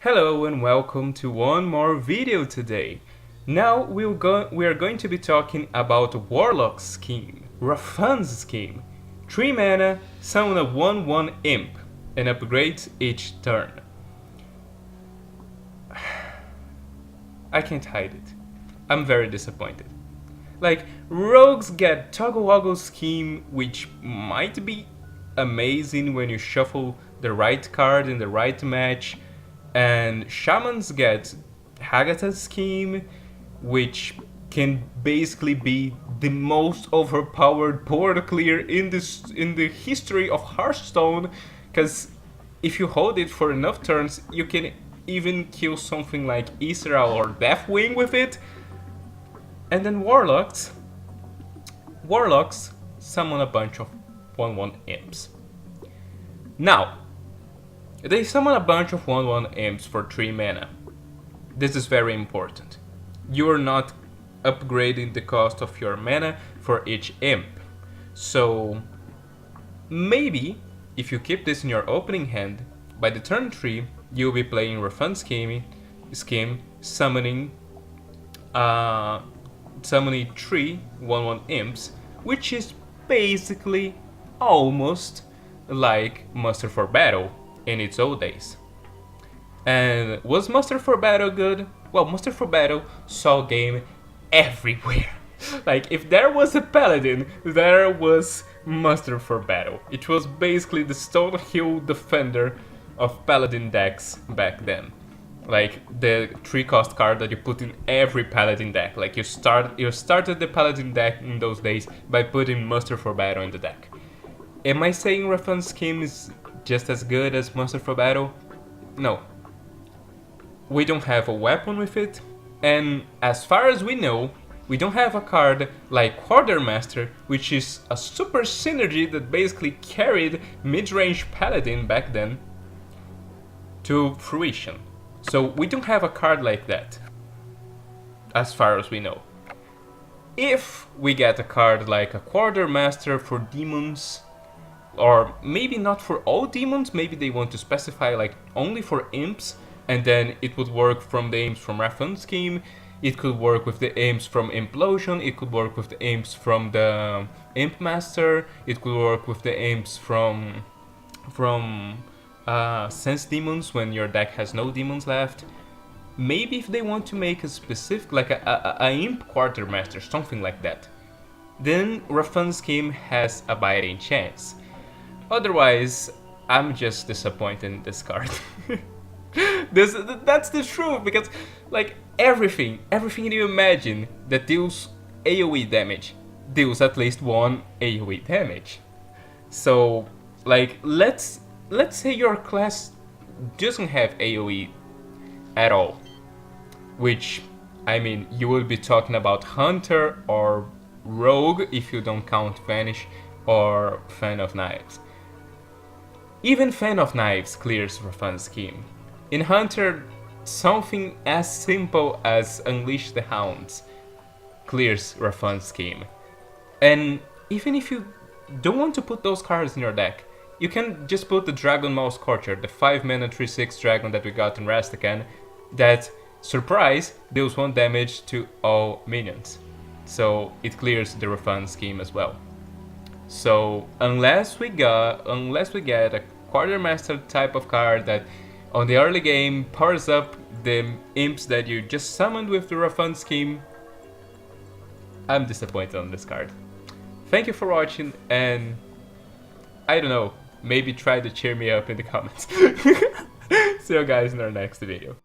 Hello and welcome to one more video today. Now we are going to be talking about Warlock's scheme, RAFAAM'S scheme. 3 mana, summon a 1/1 imp, and upgrade each turn. I can't hide it. I'm very disappointed. Like, rogues get Toggle Woggle scheme, which might be amazing when you shuffle the right card in the right match, and shamans get Hagata's scheme, which can basically be the most overpowered board clear in the history of Hearthstone, because if you hold it for enough turns, you can even kill something like Isra or Deathwing with it. And then Warlocks summon a bunch of 1/1 imps. Now, they summon a bunch of 1/1 imps for 3 mana. This is very important. You are not upgrading the cost of your mana for each imp. So maybe if you keep this in your opening hand, by the turn 3 you'll be playing RAFAAM'S scheme summoning 3 1/1 imps, which is basically almost like Muster for Battle in its old days. And was Muster for Battle good? Well, Muster for Battle saw game everywhere. Like, if there was a paladin, there was Muster for Battle. It was basically the Stonehill Defender of paladin decks back then. Like the 3-cost card that you put in every paladin deck. Like you started the paladin deck in those days by putting Muster for Battle in the deck. Am I saying RAFAAM'S scheme is just as good as Muster for Battle? No. We don't have a weapon with it, and as far as we know, we don't have a card like Quartermaster, which is a super synergy that basically carried mid-range paladin back then to fruition. So we don't have a card like that, as far as we know. If we get a card like a Quartermaster for demons, or maybe not for all demons, maybe they want to specify like only for imps, and then it would work from the imps from RAFAAM'S scheme, it could work with the imps from Implosion, it could work with the imps from the Imp Master, it could work with the imps from Sense Demons when your deck has no demons left. Maybe if they want to make a specific, like a Imp Quartermaster, something like that, then RAFAAM'S scheme has a biting chance. Otherwise, I'm just disappointed in this card. That's the truth, because like everything you imagine that deals AoE damage deals at least 1 AoE damage. So like let's say your class doesn't have AoE at all, which, I mean, you will be talking about Hunter or Rogue if you don't count Vanish or Fan of Knives. Even Fan of Knives clears RAFAAM'S scheme. In Hunter, something as simple as Unleash the Hounds clears RAFAAM'S scheme. And even if you don't want to put those cards in your deck, you can just put the Dragon Maw Scorcher, the 5 mana 3/6 dragon that we got in Rastakhan, that, surprise, deals 1 damage to all minions. So it clears the RAFAAM'S scheme as well. So unless we get a Quartermaster type of card that on the early game powers up the imps that you just summoned with the RAFAAM'S scheme, I'm disappointed on this card. Thank you for watching, and I don't know, maybe try to cheer me up in the comments. See you guys in our next video.